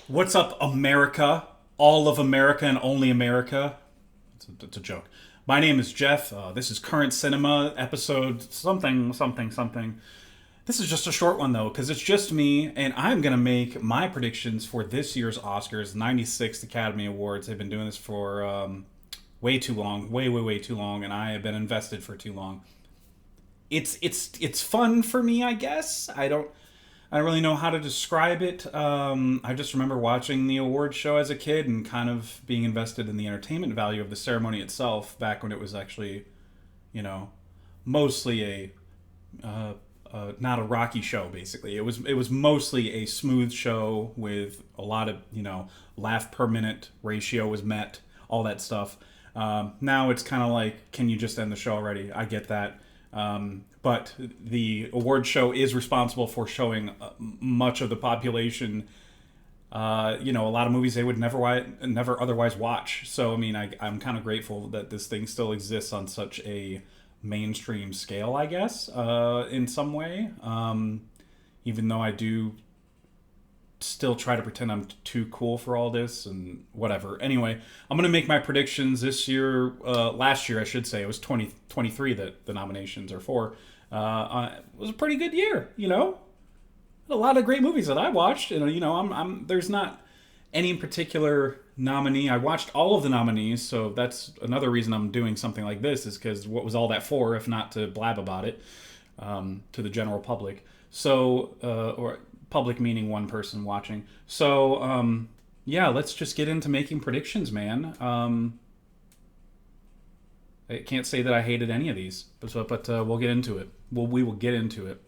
What's up, America? All of America and only America. It's a joke. My name is Jeff. This is Current Cinema, episode something, something, something. This is just a short one, though, because it's just me, and I'm going to make my predictions for this year's Oscars, 96th Academy Awards. They've been doing this for way too long, way, way, way too long, and I have been invested for too long. It's fun for me, I guess. I don't really know how to describe it. I just remember watching the award show as a kid and kind of being invested in the entertainment value of the ceremony itself back when it was actually, you know, mostly not a rocky show. Basically, it was mostly a smooth show with a lot of laugh per minute ratio was met, all that stuff. Now it's kind of like, can you just end the show already? I get that. But the award show is responsible for showing much of the population, a lot of movies they would never otherwise watch. So, I mean, I'm kind of grateful that this thing still exists on such a mainstream scale, I guess, in some way. Even though I do still try to pretend I'm too cool for all this and whatever. Anyway, I'm going to make my predictions this year. Last year, I should say, it was 2023 that the nominations are for. It was a pretty good year, A lot of great movies that I watched. And, there's not any particular nominee. I watched all of the nominees, so that's another reason I'm doing something like this, is because what was all that for if not to blab about it to the general public. So, or public meaning one person watching. So, yeah, let's just get into making predictions, man. I can't say that I hated any of these, but we'll get into it. We will get into it.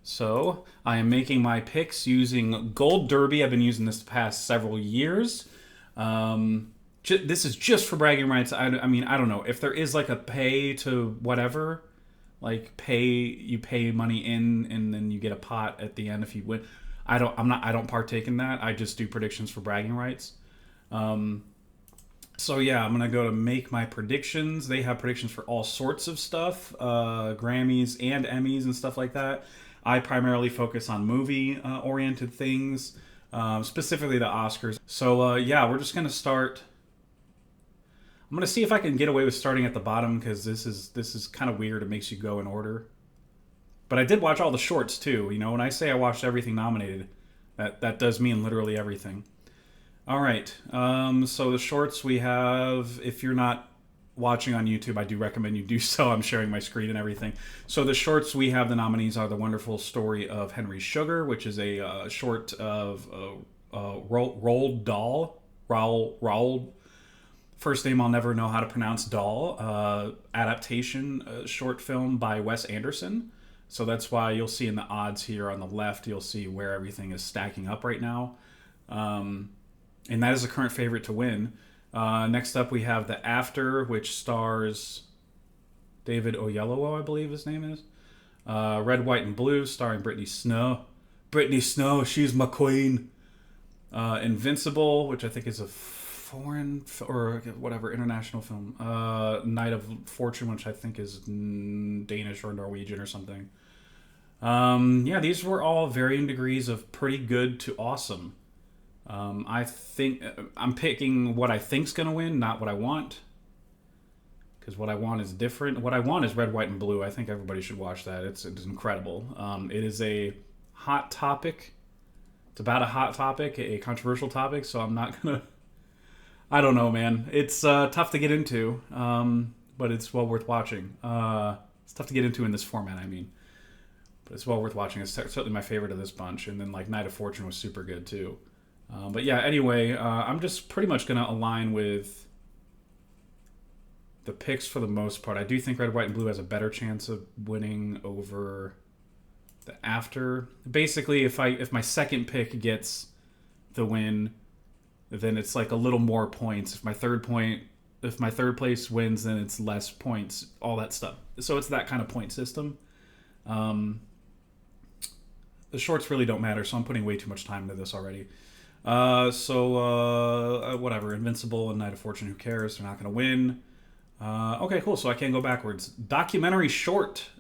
So, I am making my picks using Gold Derby. I've been using this the past several years. This is just for bragging rights. I mean, I don't know. If there is like a pay to whatever, like you pay money in and then you get a pot at the end if you win. I don't partake in that. I just do predictions for bragging rights. So yeah, I'm gonna go to make my predictions. They have predictions for all sorts of stuff, Grammys and Emmys and stuff like that. I primarily focus on movie oriented things, specifically the Oscars. So yeah, we're just gonna start. I'm gonna see if I can get away with starting at the bottom because this is kind of weird. It makes you go in order. But I did watch all the shorts too. When I say I watched everything nominated, that does mean literally everything. All right. So the shorts we have, if you're not watching on YouTube, I do recommend you do so. I'm sharing my screen and everything. So the shorts we have, the nominees are The Wonderful Story of Henry Sugar, which is a short of Roald Dahl. Raoul. First name I'll never know how to pronounce, Dahl. Adaptation short film by Wes Anderson. So that's why you'll see in the odds here on the left, you'll see where everything is stacking up right now. And that is the current favorite to win. Next up, we have The After, which stars David Oyelowo, I believe his name is. Red, White, and Blue, starring Brittany Snow. Brittany Snow, she's my queen. Invincible, which I think is a foreign or whatever international film. Night of Fortune, which I think is Danish or Norwegian or something. Yeah, these were all varying degrees of pretty good to awesome. I think I'm picking what I think's gonna win, not what I want, because what I want is different. What I want is Red, White, and Blue. I think everybody should watch that. It's incredible. It is a hot topic. It's about a hot topic, a controversial topic. So I'm not gonna. I don't know, man. It's tough to get into, but it's well worth watching. It's tough to get into in this format, I mean. But it's well worth watching. It's certainly my favorite of this bunch. And then, like, Night of Fortune was super good, too. But yeah, anyway, I'm just pretty much going to align with the picks for the most part. I do think Red, White, and Blue has a better chance of winning over The After. Basically, if my second pick gets the win, then it's like a little more points. If my third place wins, then it's less points, all that stuff. So it's that kind of point system. The shorts really don't matter, so I'm putting way too much time into this already. Whatever. Invincible and Night of Fortune, who cares? They're not going to win. Okay, cool. So I can't go backwards. Documentary short.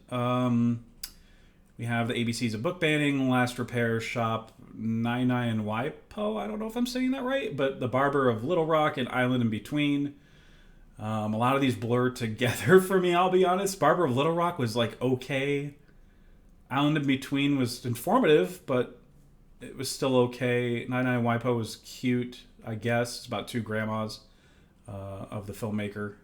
We have the ABCs of book banning, Last Repair Shop, Nine and Waipo. I don't know if I'm saying that right, but The Barber of Little Rock and Island in Between. A lot of these blur together for me, I'll be honest. Barber of Little Rock was like okay. Island in Between was informative, but it was still okay. Nine Waipo was cute, I guess. It's about two grandmas of the filmmaker.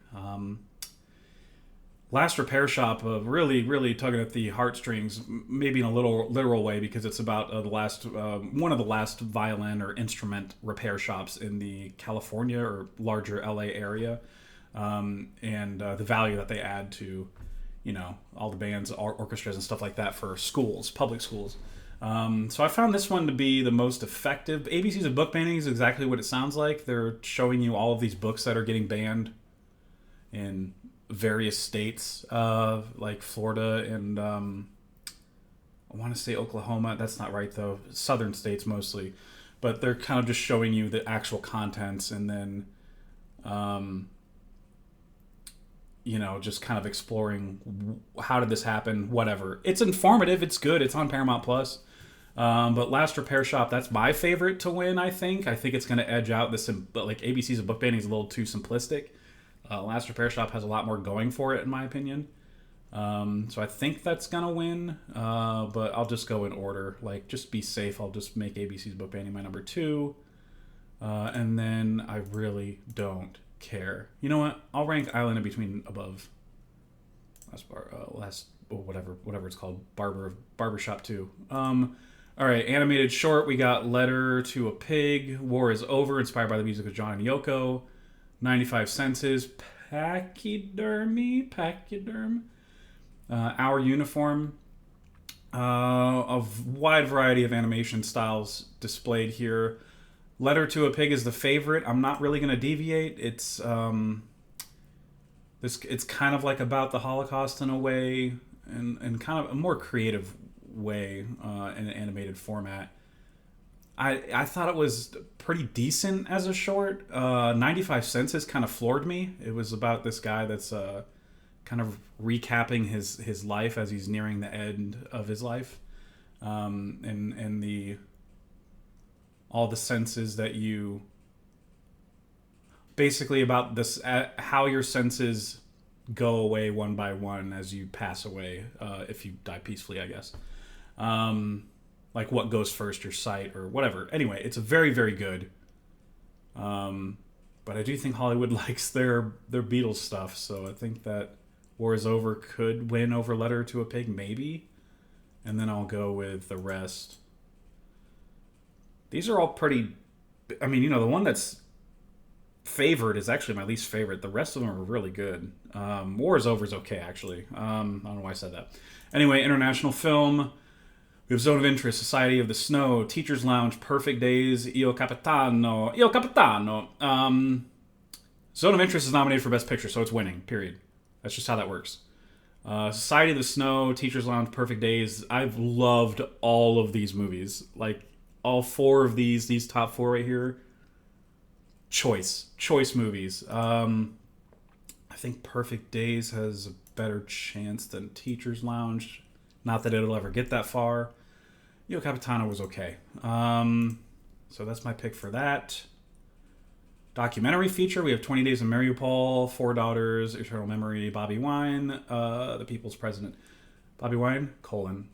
Last Repair Shop, really, really tugging at the heartstrings, maybe in a little literal way, because it's about one of the last violin or instrument repair shops in the California or larger LA area, and the value that they add to, all the bands, orchestras, and stuff like that for schools, public schools. So I found this one to be the most effective. ABCs of book banning is exactly what it sounds like. They're showing you all of these books that are getting banned in various states, like Florida and I want to say Oklahoma. That's not right though. Southern states mostly, but they're kind of just showing you the actual contents, and then just kind of exploring how did this happen. Whatever. It's informative. It's good. It's on Paramount Plus. But Last Repair Shop, that's my favorite to win. I think it's going to edge out this. But like ABC's of book banning is a little too simplistic. Last Repair Shop has a lot more going for it, in my opinion. So I think that's going to win. But I'll just go in order. Like, just be safe. I'll just make ABC's book banning my number 2. And then I really don't care. You know what? I'll rank Island in Between above whatever it's called. Barbershop 2. All right, animated short. We got Letter to a Pig. War is Over, inspired by the music of John and Yoko. 95 Senses, Pachyderm, Our Uniform, a wide variety of animation styles displayed here. Letter to a Pig is the favorite. I'm not really going to deviate. It's it's kind of like about the Holocaust in a way, and kind of a more creative way in an animated format. I thought it was pretty decent as a short. 95 Senses kind of floored me. It was about this guy that's kind of recapping his life as he's nearing the end of his life, and all the senses that you basically about this how your senses go away one by one as you pass away, if you die peacefully, I guess. Like what goes first, your sight or whatever. Anyway, it's a very, very good. But I do think Hollywood likes their Beatles stuff, so I think that War is Over could win over Letter to a Pig, maybe. And then I'll go with the rest. These are all pretty... I mean, the one that's favored is actually my least favorite. The rest of them are really good. War is Over is okay, actually. I don't know why I said that. Anyway, international film... We have Zone of Interest, Society of the Snow, Teacher's Lounge, Perfect Days, Io Capitano. Zone of Interest is nominated for Best Picture, so it's winning, period. That's just how that works. Society of the Snow, Teacher's Lounge, Perfect Days. I've loved all of these movies. Like, all 4 of these top 4 right here. Choice movies. I think Perfect Days has a better chance than Teacher's Lounge. Not that it'll ever get that far. Io Capitano was okay. So that's my pick for that. Documentary feature. We have 20 Days in Mariupol, 4 Daughters, Eternal Memory, Bobby Wine, the People's President. Bobby Wine,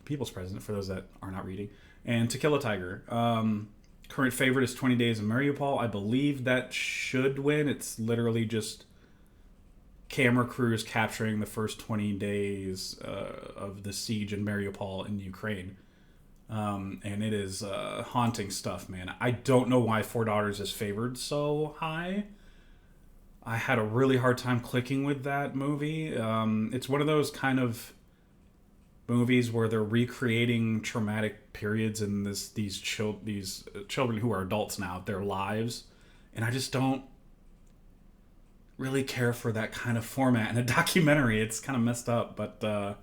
People's President, for those that are not reading. And To Kill a Tiger. Current favorite is 20 Days in Mariupol. I believe that should win. It's literally just camera crews capturing the first 20 days of the siege in Mariupol in Ukraine. And it is haunting stuff, man. I don't know why 4 Daughters is favored so high. I had a really hard time clicking with that movie. It's one of those kind of movies where they're recreating traumatic periods in these children who are adults now, their lives. And I just don't really care for that kind of format in a documentary. It's kind of messed up, but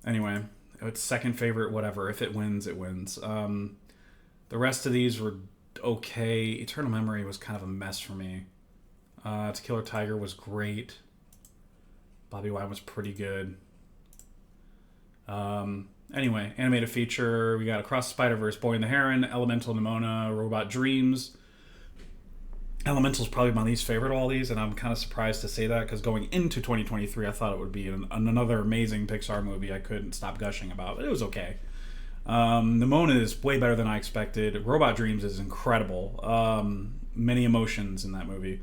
anyway, it's second favorite, whatever. If it wins, it wins. The rest of these were okay. Eternal Memory was kind of a mess for me. To Kill a Tiger was great. Bobby Wine was pretty good. Anyway, animated feature. We got Across the Spider-Verse, Boy and the Heron, Elemental Nimona, Robot Dreams. Elemental's probably my least favorite of all these, and I'm kind of surprised to say that because going into 2023, I thought it would be another amazing Pixar movie I couldn't stop gushing about, but it was okay. Nimona is way better than I expected. Robot Dreams is incredible. Many emotions in that movie.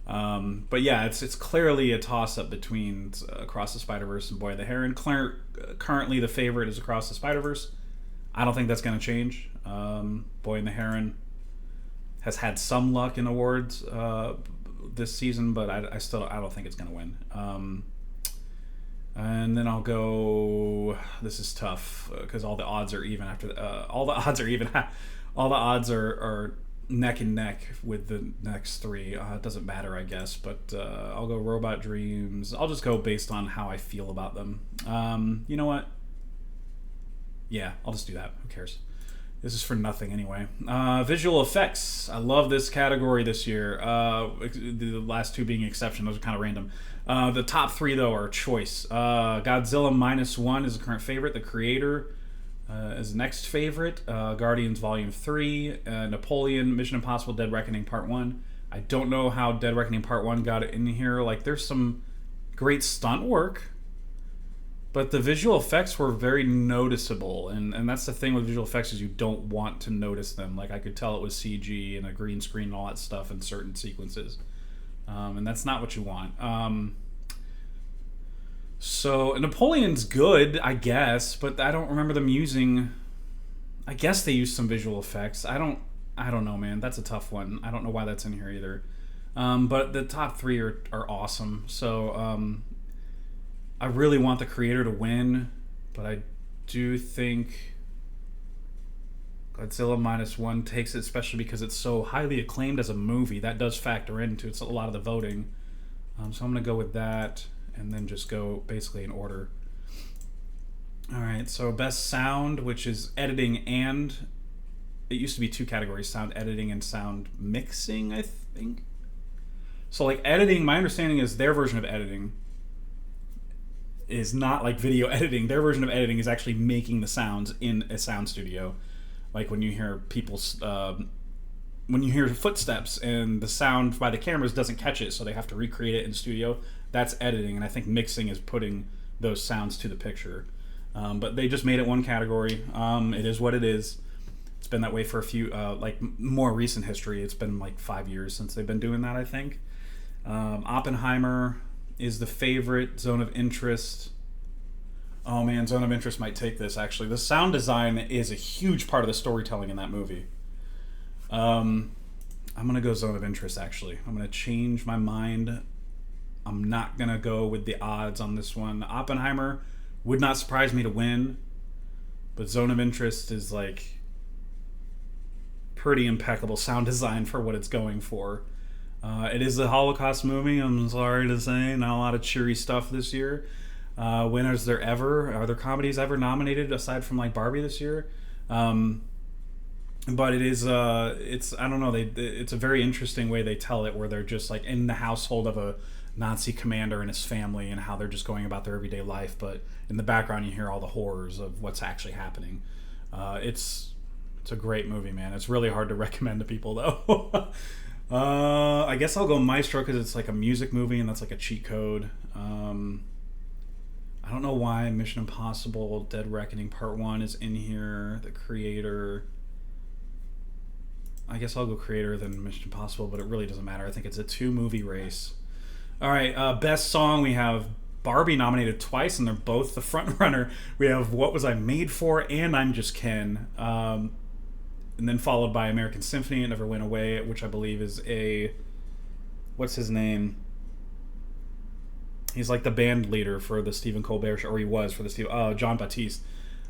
But yeah, it's clearly a toss-up between Across the Spider-Verse and Boy and the Heron. Currently, the favorite is Across the Spider-Verse. I don't think that's going to change. Boy and the Heron has had some luck in awards this season, but I don't think it's going to win. And then I'll go. This is tough because all the odds are even after all the odds are even. All the odds are neck and neck with the next three. It doesn't matter, I guess, but I'll go Robot Dreams. I'll just go based on how I feel about them. You know what? Yeah, I'll just do that. Who cares? This is for nothing anyway. Visual effects. I love this category this year. The last two being exception. Those are kind of random. The top three, though, are choice. Godzilla -1 is the current favorite. The Creator is next favorite. Guardians Volume 3. Napoleon, Mission Impossible, Dead Reckoning Part 1. I don't know how Dead Reckoning Part 1 got in here. Like, there's some great stunt work, but the visual effects were very noticeable, and that's the thing with visual effects is you don't want to notice them. Like, I could tell it was CG and a green screen and all that stuff in certain sequences, and that's not what you want. So Napoleon's good, I guess, but I don't remember them using. I guess they used some visual effects. I don't know, man. That's a tough one. I don't know why that's in here either. But the top three are awesome. So I really want the Creator to win, but I do think Godzilla -1 takes it, especially because it's so highly acclaimed as a movie. That does factor into it's a lot of the voting. So I'm going to go with that and then just go basically in order. All right, so best sound, which is editing and... It used to be two categories, sound editing and sound mixing, I think. So like editing, my understanding is their version of editing is not like video editing. Their version of editing is actually making the sounds in a sound studio. Like when you hear people's... when you hear footsteps and the sound by the cameras doesn't catch it, so they have to recreate it in the studio, that's editing, and I think mixing is putting those sounds to the picture. But they just made it one category. It is what it is. It's been that way for a few, like more recent history. It's been like 5 years since they've been doing that, I think. Oppenheimer is the favorite. Zone of Interest. Oh man, Zone of Interest might take this, actually. The sound design is a huge part of the storytelling in that movie. I'm going to go Zone of Interest, actually. I'm going to change my mind. I'm not going to go with the odds on this one. Oppenheimer would not surprise me to win, but Zone of Interest is like pretty impeccable sound design for what it's going for. It is a Holocaust movie, I'm sorry to say. Not a lot of cheery stuff this year. When are there comedies ever nominated aside from like Barbie this year? But it is, it's, I don't know, it's a very interesting way they tell it, where they're just like in the household of a Nazi commander and his family and how they're just going about their everyday life, but in the background you hear all the horrors of what's actually happening. It's a great movie, man. It's really hard to recommend to people, though. I guess I'll go Maestro because it's like a music movie and that's like a cheat code. I don't know why Mission Impossible Dead Reckoning Part 1 is in here. The Creator... I guess I'll go Creator than Mission Impossible, but it really doesn't matter. I think it's a 2-movie race. All right, best song, we have Barbie nominated twice, and they're both the front runner. We have What Was I Made For and I'm Just Ken, and then followed by American Symphony, It Never Went Away, which I believe is what's his name? He's like the band leader for the Stephen Colbert show, or he was for the John Batiste.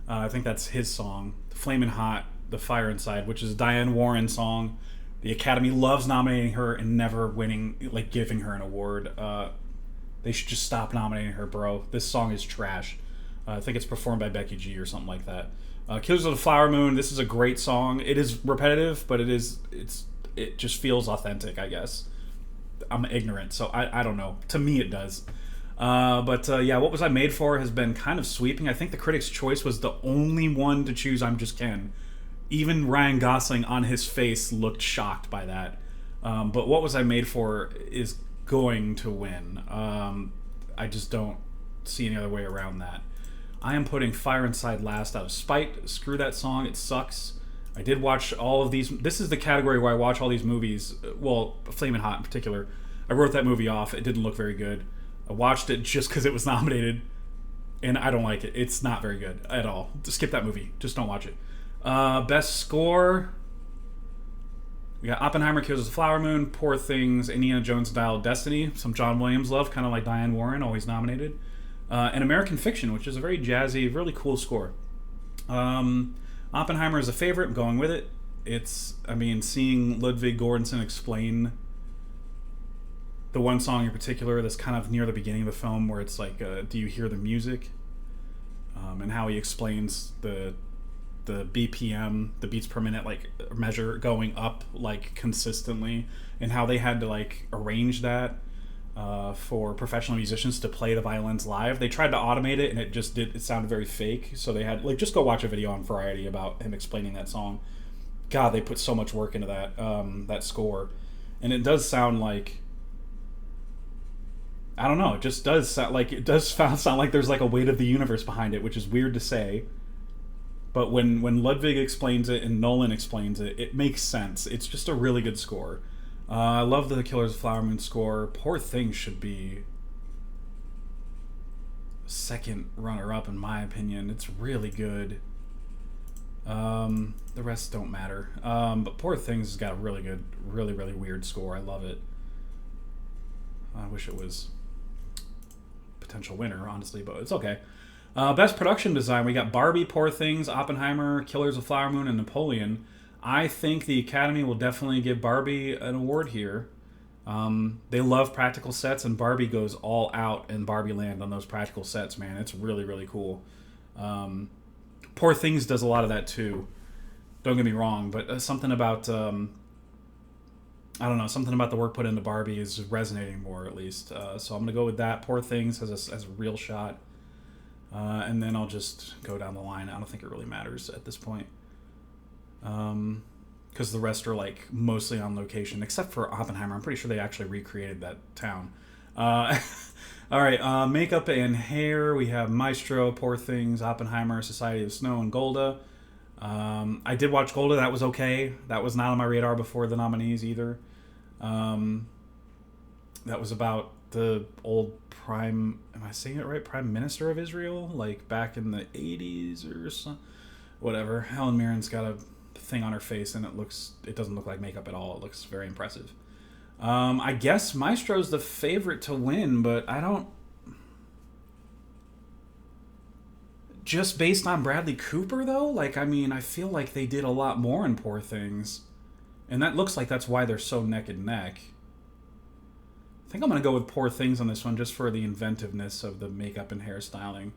I think that's his song, Flamin' Hot, The Fire Inside, which is a Diane Warren song. The Academy loves nominating her and never winning, like giving her an award. They should just stop nominating her, bro. This song is trash. I think it's performed by Becky G or something like that. Killers of the Flower Moon, this is a great song. It is repetitive, but it just feels authentic, I guess. I'm ignorant, so I don't know. To me it does. But yeah, What Was I Made For has been kind of sweeping. I think the Critics' Choice was the only one to choose I'm Just Ken. Even Ryan Gosling on his face looked shocked by that. But What Was I Made For is going to win. I just don't see any other way around that. I am putting Fire Inside last out of spite. Screw that song. It sucks. I did watch all of these. This is the category where I watch all these movies. Well, Flamin' Hot in particular. I wrote that movie off. It didn't look very good. I watched it just because it was nominated, and I don't like it. It's not very good at all. Just skip that movie. Just don't watch it. Best score. We got Oppenheimer, Killers of the Flower Moon, Poor Things, Indiana Jones, Dial of Destiny, some John Williams love, kind of like Diane Warren, always nominated, and American Fiction, which is a very jazzy, really cool score. Oppenheimer is a favorite. I'm going with it. Seeing Ludwig Göransson explain the one song in particular that's kind of near the beginning of the film where it's like, do you hear the music? And how he explains the BPM, the beats per minute, like measure going up like consistently, and how they had to like arrange that for professional musicians to play the violins live. They tried to automate it, and it sounded very fake. So they had just go watch a video on Variety about him explaining that song. God, they put so much work into that score, and it does sound like, I don't know. It just does sound like sound like there's like a weight of the universe behind it, which is weird to say. But when Ludwig explains it and Nolan explains it, it makes sense. It's just a really good score. I love the Killers of Flower Moon score. Poor Things should be second runner-up in my opinion. It's really good. The rest don't matter. But Poor Things has got a really good, really, really weird score. I love it. I wish it was potential winner, honestly, but it's okay. Best production design, we got Barbie, Poor Things, Oppenheimer, Killers of Flower Moon, and Napoleon. I think the Academy will definitely give Barbie an award here. They love practical sets, and Barbie goes all out in Barbie Land on those practical sets, man. It's really, really cool. Poor Things does a lot of that too. Don't get me wrong, but something about I don't know, something about the work put into Barbie is resonating more, at least. So I'm going to go with that. Poor Things has a real shot. And then I'll just go down the line. I don't think it really matters at this point. Because the rest are like mostly on location, except for Oppenheimer. I'm pretty sure they actually recreated that town. All right, makeup and hair. We have Maestro, Poor Things, Oppenheimer, Society of Snow, and Golda. I did watch Golda. That was okay. That was not on my radar before the nominees either. That was about the old am I saying it right? Prime Minister of Israel, like back in the 80s or something. Whatever. Helen Mirren's got a thing on her face, and it doesn't look like makeup at all. It looks very impressive. I guess Maestro's the favorite to win, but I don't. Just based on Bradley Cooper, though, I feel like they did a lot more in Poor Things, and that looks like that's why they're so neck and neck. I think I'm going to go with Poor Things on this one, just for the inventiveness of the makeup and hairstyling.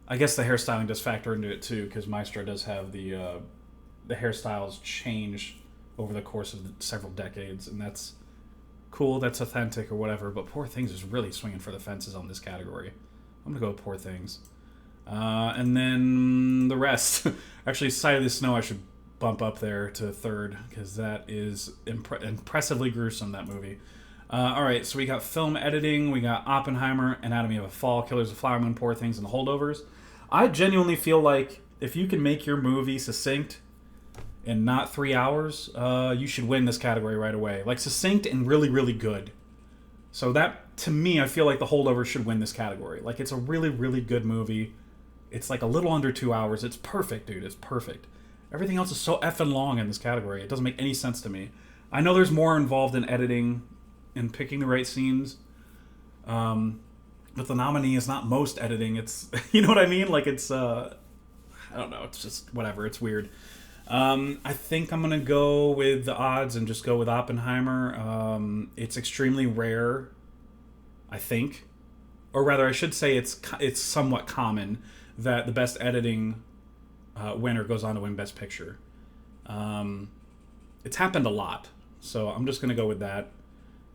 I guess the hairstyling does factor into it too, because Maestro does have the hairstyles change over the course of several decades, and that's cool. That's authentic or whatever. But Poor Things is really swinging for the fences on this category. I'm gonna go with Poor Things, and then the rest. Actually, Sight of the Snow I should bump up there to third, because that is impressively gruesome, that movie. All right, so we got film editing, we got Oppenheimer, Anatomy of a Fall, Killers of Flower Moon, Poor Things, and The Holdovers. I genuinely feel like if you can make your movie succinct in not 3 hours, you should win this category right away. Like, succinct and really, really good. So that, to me, I feel like The Holdovers should win this category. Like, it's a really, really good movie. It's like a little under 2 hours. It's perfect, dude. It's perfect. Everything else is so effing long in this category. It doesn't make any sense to me. I know there's more involved in editing and picking the right scenes. But the nominee is not most editing. It's, you know what I mean? Like, it's, I don't know. It's just whatever. It's weird. I think I'm going to go with the odds and just go with Oppenheimer. It's extremely rare, I think. Or rather, I should say it's somewhat common that the best editing winner goes on to win Best Picture. It's happened a lot, so I'm just going to go with that.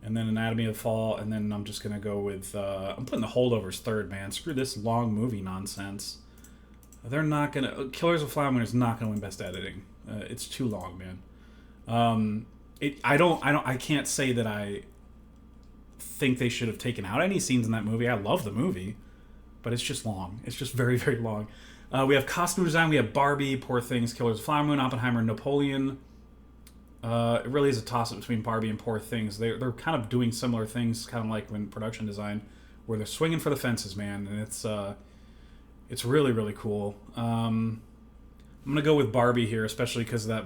and then Anatomy of the Fall, and then I'm just gonna go with I'm putting The Holdovers third, man. Screw this long movie nonsense. They're not gonna. Killers of the Flower Moon is not gonna win Best Editing. It's too long, man. I can't say that I think they should have taken out any scenes in that movie. I love the movie, but it's just long. It's just very, very long. We have costume design. We have Barbie, Poor Things, Killers of the Flower Moon, Oppenheimer, Napoleon. It really is a toss-up between Barbie and Poor Things. They're kind of doing similar things, kind of like in production design, where they're swinging for the fences, man, and it's really, really cool. I'm gonna go with Barbie here, especially because of that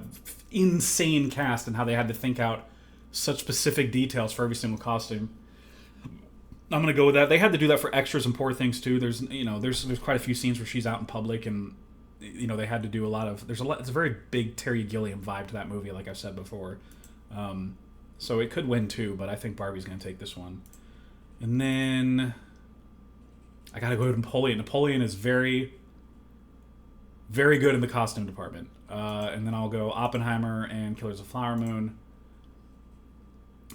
insane cast and how they had to think out such specific details for every single costume. I'm gonna go with that. They had to do that for extras and Poor Things too. There's quite a few scenes where she's out in public, and they had to do a lot of. It's a very big Terry Gilliam vibe to that movie, like I've said before. So it could win too, but I think Barbie's gonna take this one. And then I gotta go to Napoleon. Napoleon is very, very good in the costume department. And then I'll go Oppenheimer and Killers of the Flower Moon.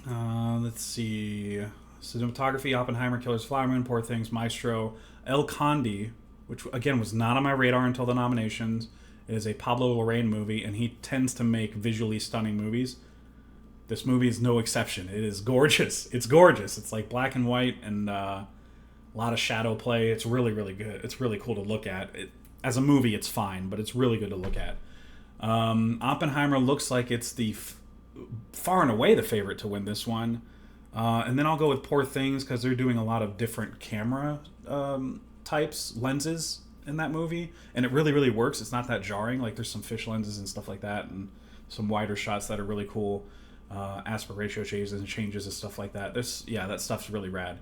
Let's see. Cinematography, Oppenheimer, Killers of the Flower Moon, Poor Things, Maestro, El Conde, which again was not on my radar until the nominations. It is a Pablo Larraín movie, and he tends to make visually stunning movies. This movie is no exception. It is gorgeous. It's gorgeous. It's like black and white and a lot of shadow play. It's really, really good. It's really cool to look at. As a movie, it's fine, but it's really good to look at. Oppenheimer looks like it's the far and away the favorite to win this one. And then I'll go with Poor Things because they're doing a lot of different camera types, lenses in that movie. And it really, really works. It's not that jarring. Like there's some fish lenses and stuff like that and some wider shots that are really cool. Aspect ratio changes and stuff like that. That stuff's really rad.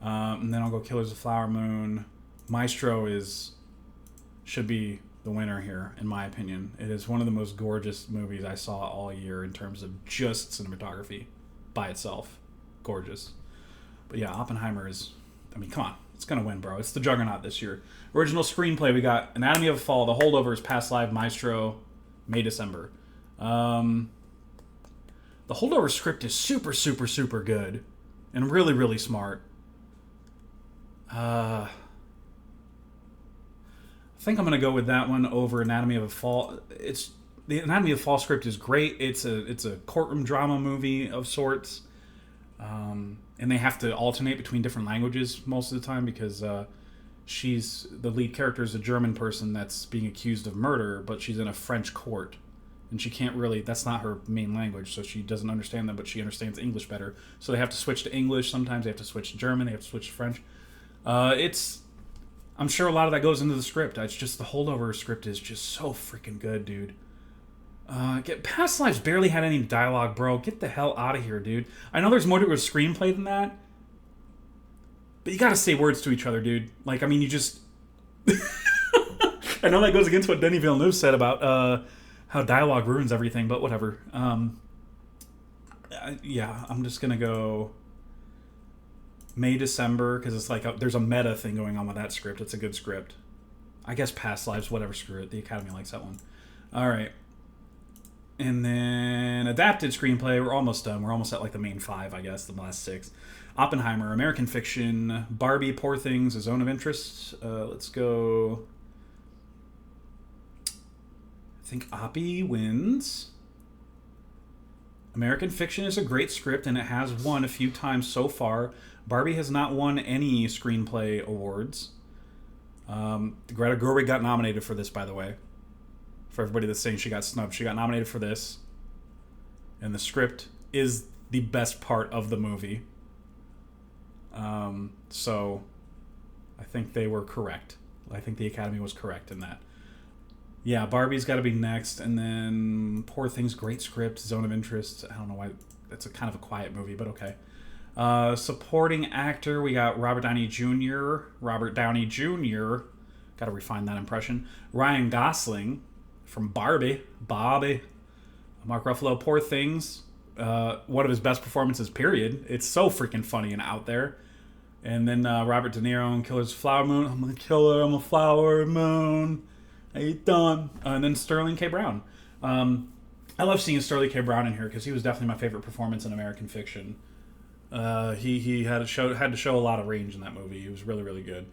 And then I'll go Killers of the Flower Moon. Maestro should be the winner here, in my opinion. It is one of the most gorgeous movies I saw all year in terms of just cinematography by itself. Gorgeous. But yeah, Oppenheimer come on. It's going to win, bro. It's the juggernaut this year. Original screenplay, we got Anatomy of a Fall, The Holdovers, Past Life, Maestro, May, December. The Holdover script is super, super, super good and really, really smart. I think I'm going to go with that one over Anatomy of a Fall. The Anatomy of a Fall script is great. It's a courtroom drama movie of sorts. And they have to alternate between different languages most of the time because the lead character is a German person that's being accused of murder, but she's in a French court. And she can't really, that's not her main language, so she doesn't understand that, but she understands English better. So they have to switch to English. Sometimes they have to switch to German. They have to switch to French. I'm sure a lot of that goes into the script. It's just the Holdover script is just so freaking good, dude. Past Lives barely had any dialogue, bro. Get the hell out of here, dude. I know there's more to a screenplay than that, but you gotta say words to each other, dude. Like, I mean, you just... I know that goes against what Denis Villeneuve said about how dialogue ruins everything, but whatever. I'm just gonna go May, December, because it's like there's a meta thing going on with that script. It's a good script. I guess Past Lives, whatever, screw it. The Academy likes that one. All right. And then adapted screenplay, we're almost done. We're almost at like the main 5, I guess, the last 6. Oppenheimer, American Fiction, Barbie, Poor Things, A Zone of Interest. Let's go... I think Oppie wins. American Fiction is a great script, and it has won a few times so far. Barbie has not won any screenplay awards. Greta Gerwig got nominated for this, by the way. For everybody that's saying she got snubbed, she got nominated for this. And the script is the best part of the movie. So I think they were correct. I think the Academy was correct in that. Yeah, Barbie's got to be next, and then Poor Things, great script, Zone of Interest. I don't know why that's a kind of a quiet movie, but okay. Supporting actor, we got Robert Downey Jr. Got to refine that impression. Ryan Gosling from Barbie. Mark Ruffalo, Poor Things. One of his best performances, period. It's so freaking funny and out there. And then Robert De Niro in Killers of the Flower Moon. I'm a killer, I'm a flower moon. How you doing? And then Sterling K. Brown. I love seeing Sterling K. Brown in here because he was definitely my favorite performance in American Fiction. He had to show a lot of range in that movie. He was really really good.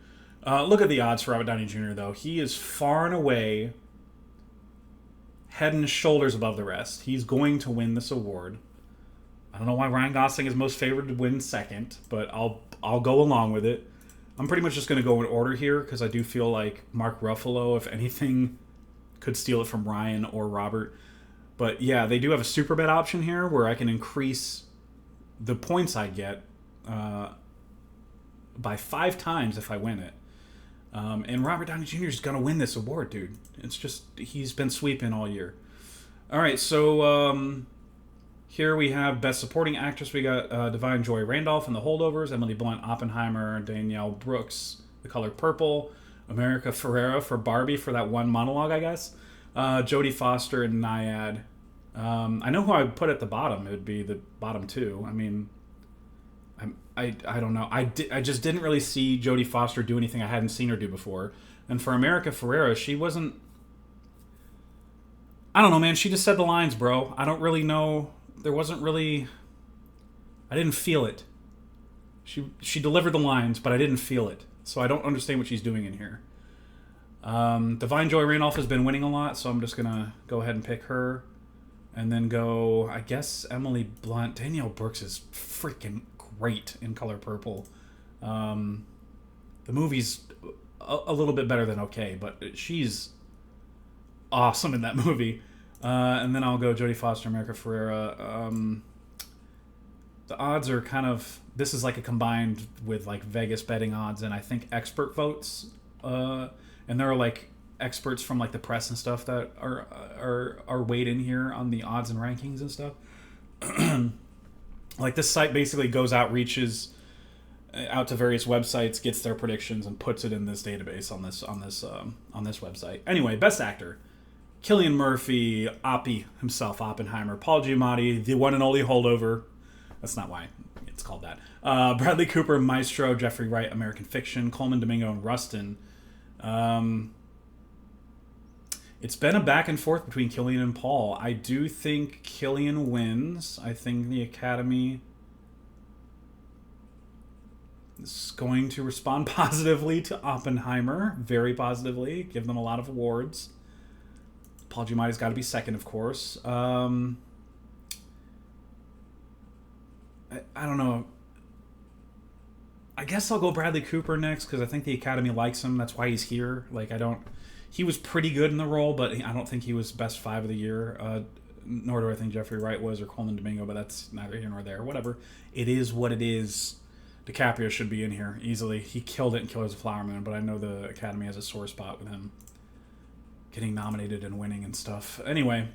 Look at the odds for Robert Downey Jr. though. He is far and away head and shoulders above the rest. He's going to win this award. I don't know why Ryan Gosling is most favored to win second, but I'll go along with it. I'm pretty much just going to go in order here because I do feel like Mark Ruffalo, if anything, could steal it from Ryan or Robert. But yeah, they do have a super bet option here where I can increase the points I get by 5 times if I win it. And Robert Downey Jr. is going to win this award, dude. It's just, he's been sweeping all year. All right, so here we have Best Supporting Actress. We got Divine Joy Randolph in The Holdovers, Emily Blunt, Oppenheimer, Danielle Brooks, The Color Purple, America Ferrera for Barbie for that one monologue, I guess. Jodie Foster and Naiad. I know who I would put at the bottom. It would be the bottom 2. I mean, I don't know. I just didn't really see Jodie Foster do anything I hadn't seen her do before. And for America Ferrera, she wasn't... I don't know, man. She just said the lines, bro. I don't really know. There wasn't really... I didn't feel it. She delivered the lines, but I didn't feel it. So I don't understand what she's doing in here. Divine Joy Randolph has been winning a lot, so I'm just going to go ahead and pick her. And then go, I guess, Emily Blunt. Danielle Brooks is freaking great in Color Purple. The movie's a little bit better than okay, but she's awesome in that movie. And then I'll go Jodie Foster, America Ferrera. The odds are kind of... This is like a combined with like Vegas betting odds and I think expert votes. And there are like experts from like the press and stuff that are weighed in here on the odds and rankings and stuff. Like this site basically goes out, reaches out to various websites, gets their predictions, and puts it in this database on this website. Anyway, Best Actor: Cillian Murphy, Oppie himself, Oppenheimer, Paul Giamatti, the one and only Holdover. That's not why it's called that. Bradley Cooper, Maestro, Jeffrey Wright, American Fiction, Coleman Domingo, and Rustin. It's been a back and forth between Cillian and Paul. I do think Cillian wins. I think the Academy is going to respond positively to Oppenheimer. Very positively. Give them a lot of awards. Paul Giamatti's got to be second, of course. I don't know. I guess I'll go Bradley Cooper next because I think the Academy likes him. That's why he's here. He was pretty good in the role, but I don't think he was best 5 of the year. Nor do I think Jeffrey Wright was or Coleman Domingo, but that's neither here nor there. Whatever. It is what it is. DiCaprio should be in here easily. He killed it in Killers of the Flower Moon, but I know the Academy has a sore spot with him getting nominated and winning and stuff. Anyway,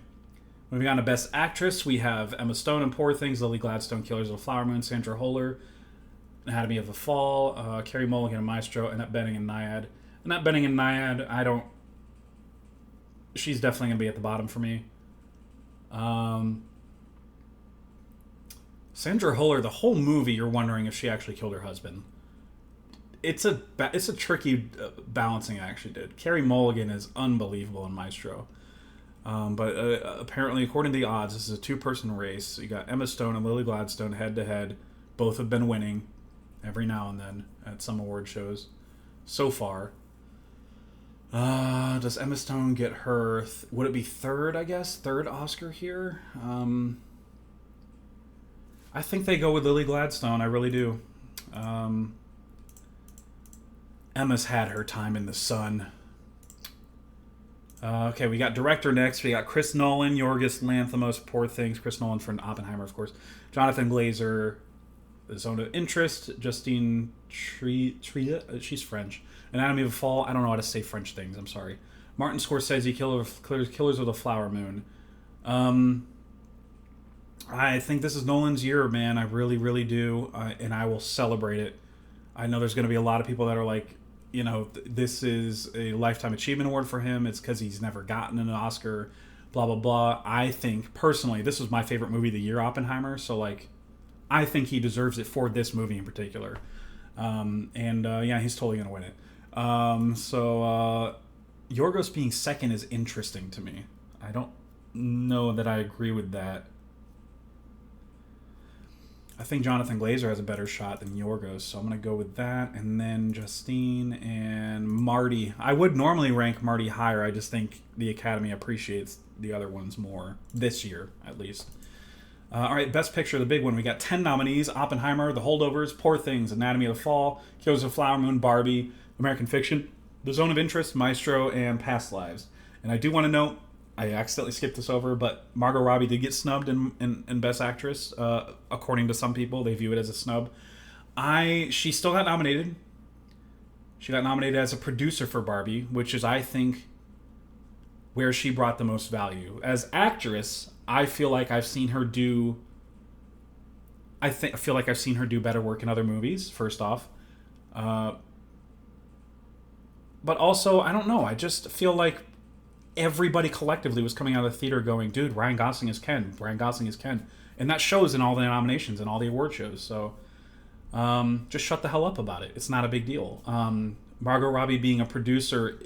moving on to Best Actress, we have Emma Stone in Poor Things, Lily Gladstone, Killers of the Flower Moon, Sandra Huller, Anatomy of a Fall, Carey Mulligan in Maestro, Annette Bening in Naiad. Annette Bening in Naiad, she's definitely going to be at the bottom for me. Sandra Huller, the whole movie, you're wondering if she actually killed her husband. It's a tricky balancing act she did. Carey Mulligan is unbelievable in Maestro. But apparently, according to the odds, this is a 2-person race. You got Emma Stone and Lily Gladstone head-to-head. Both have been winning every now and then at some award shows so far. Does Emma Stone get her... would it be third, I guess? Third Oscar here? I think they go with Lily Gladstone. I really do. Emma's had her time in the sun. Okay, we got director next. We got Chris Nolan, Yorgos Lanthimos, Poor Things. Chris Nolan for Oppenheimer, of course. Jonathan Glazer, The Zone of Interest. Justine Triet, she's French. Anatomy of a Fall. I don't know how to say French things. I'm sorry. Martin Scorsese, Killers of the Flower Moon. I think this is Nolan's year, man. I really, really do. And I will celebrate it. I know there's going to be a lot of people that are like, you know, this is a Lifetime Achievement Award for him. It's because he's never gotten an Oscar, blah, blah, blah. I think, personally, this was my favorite movie of the year, Oppenheimer. So, like, I think he deserves it for this movie in particular. Yeah, he's totally going to win it. Yorgos being second is interesting to me. I don't know that I agree with that. I think Jonathan Glazer has a better shot than Yorgos, so I'm going to go with that. And then Justine and Marty. I would normally rank Marty higher. I just think the Academy appreciates the other ones more this year, at least. All right, Best Picture, the big one. We got 10 nominees: Oppenheimer, The Holdovers, Poor Things, Anatomy of the Fall, Killers of the Flower Moon, Barbie, American Fiction, The Zone of Interest, Maestro, and Past Lives. And I do want to note, I accidentally skipped this over, but Margot Robbie did get snubbed in Best Actress. According to some people, they view it as a snub. She still got nominated. She got nominated as a producer for Barbie, which is, I think, where she brought the most value. As actress, I feel like I've seen her do... I feel like I've seen her do better work in other movies, first off. But also, I don't know. I just feel like everybody collectively was coming out of the theater going, dude, Ryan Gosling is Ken. Ryan Gosling is Ken. And that shows in all the nominations and all the award shows. So just shut the hell up about it. It's not a big deal. Margot Robbie being a producer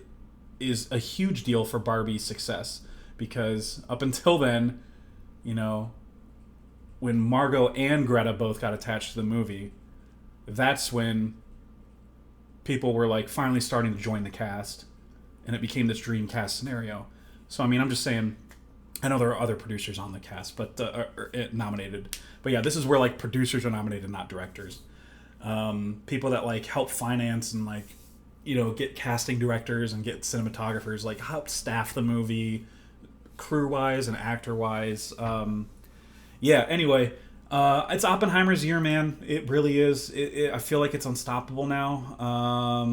is a huge deal for Barbie's success. Because up until then, you know, when Margot and Greta both got attached to the movie, that's when people were like finally starting to join the cast. And it became this dream cast scenario. So, I mean, I'm just saying, I know there are other producers on the cast, but nominated. But yeah, this is where like producers are nominated, not directors. People that like help finance and like, you know, get casting directors and get cinematographers, like help staff the movie, crew-wise and actor-wise. Yeah, anyway, it's Oppenheimer's year, man. It really is. I feel like it's unstoppable now.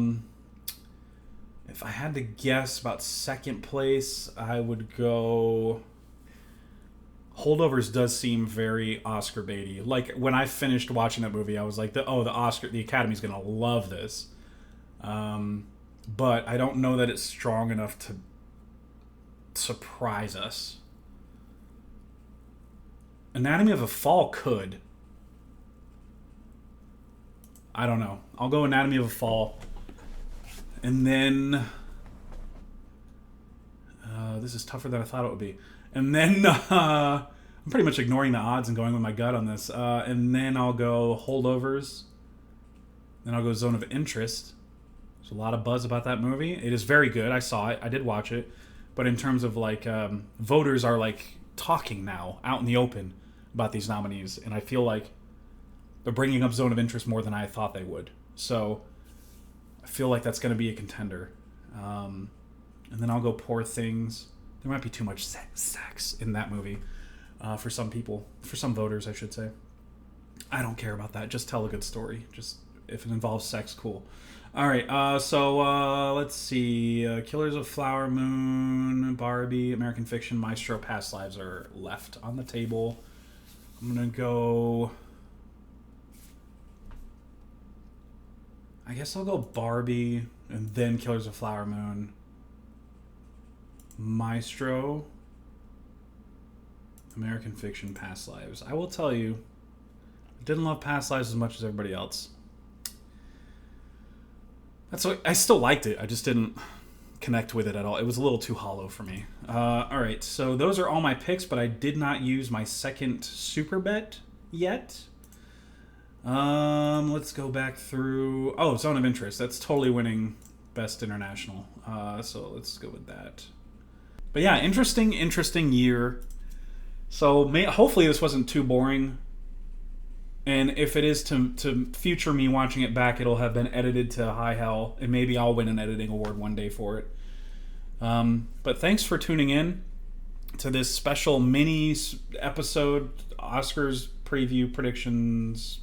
If I had to guess about second place, I would go... Holdovers does seem very Oscar baity. Like, when I finished watching that movie, I was like, the Academy's going to love this. But I don't know that it's strong enough to surprise us. Anatomy of a Fall could. I don't know. I'll go Anatomy of a Fall. And then... this is tougher than I thought it would be. And then... I'm pretty much ignoring the odds and going with my gut on this. And then I'll go Holdovers. Then I'll go Zone of Interest. There's a lot of buzz about that movie. It is very good. I saw it. I did watch it. But in terms of, like, voters are, like, talking now, out in the open, about these nominees. And I feel like they're bringing up Zone of Interest more than I thought they would. So... I feel like that's going to be a contender. And then I'll go Poor Things. There might be too much sex in that movie for some people. For some voters, I should say. I don't care about that. Just tell a good story. Just if it involves sex, cool. All right, so let's see. Killers of Flower Moon, Barbie, American Fiction, Maestro, Past Lives are left on the table. I'm going to go... I guess I'll go Barbie, and then Killers of Flower Moon, Maestro, American Fiction, Past Lives. I will tell you, I didn't love Past Lives as much as everybody else. I still liked it. I just didn't connect with it at all. It was a little too hollow for me. All right, so those are all my picks, but I did not use my second super bet yet. Let's go back through... Oh, Zone of Interest. That's totally winning Best International. So let's go with that. But yeah, interesting year. So hopefully this wasn't too boring. And if it is to future me watching it back, it'll have been edited to high hell. And maybe I'll win an editing award one day for it. But thanks for tuning in to this special mini episode. Oscars preview predictions...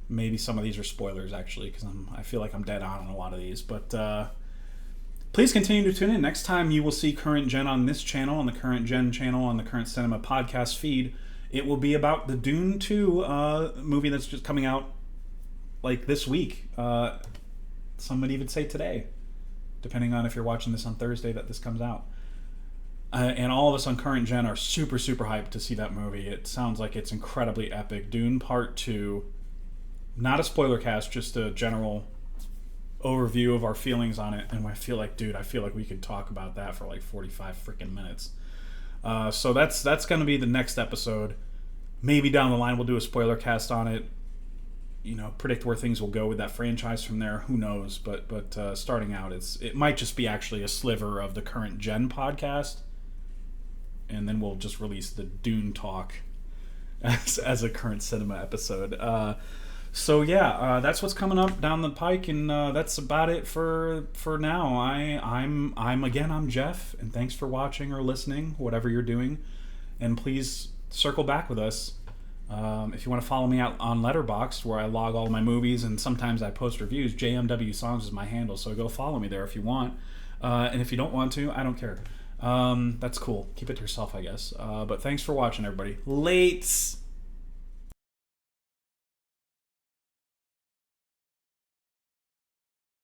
Maybe some of these are spoilers, actually, because I feel like I'm dead on a lot of these. But please continue to tune in. Next time you will see Current Gen on this channel, on the Current Gen channel, on the Current Cinema podcast feed. It will be about the Dune 2 movie that's just coming out, like, this week. Some would even say today, depending on if you're watching this on Thursday that this comes out. And all of us on Current Gen are super, super hyped to see that movie. It sounds like it's incredibly epic. Dune Part 2... Not a spoiler cast, just a general overview of our feelings on it. And I feel like we could talk about that for like 45 freaking minutes. So that's going to be the next episode. Maybe down the line we'll do a spoiler cast on it. Predict where things will go with that franchise from there. Who knows? But starting out, it might just be actually a sliver of the current gen podcast, and then we'll just release the Dune talk as a current cinema episode. So yeah, that's what's coming up down the pike, and that's about it for now. I'm Jeff, and thanks for watching or listening, whatever you're doing, and please circle back with us. If you want to follow me out on Letterboxd, where I log all my movies and sometimes I post reviews, jmwsongs is my handle, so go follow me there if you want. And if you don't want to, I don't care. That's cool. Keep it to yourself, I guess. But thanks for watching, everybody. Lates!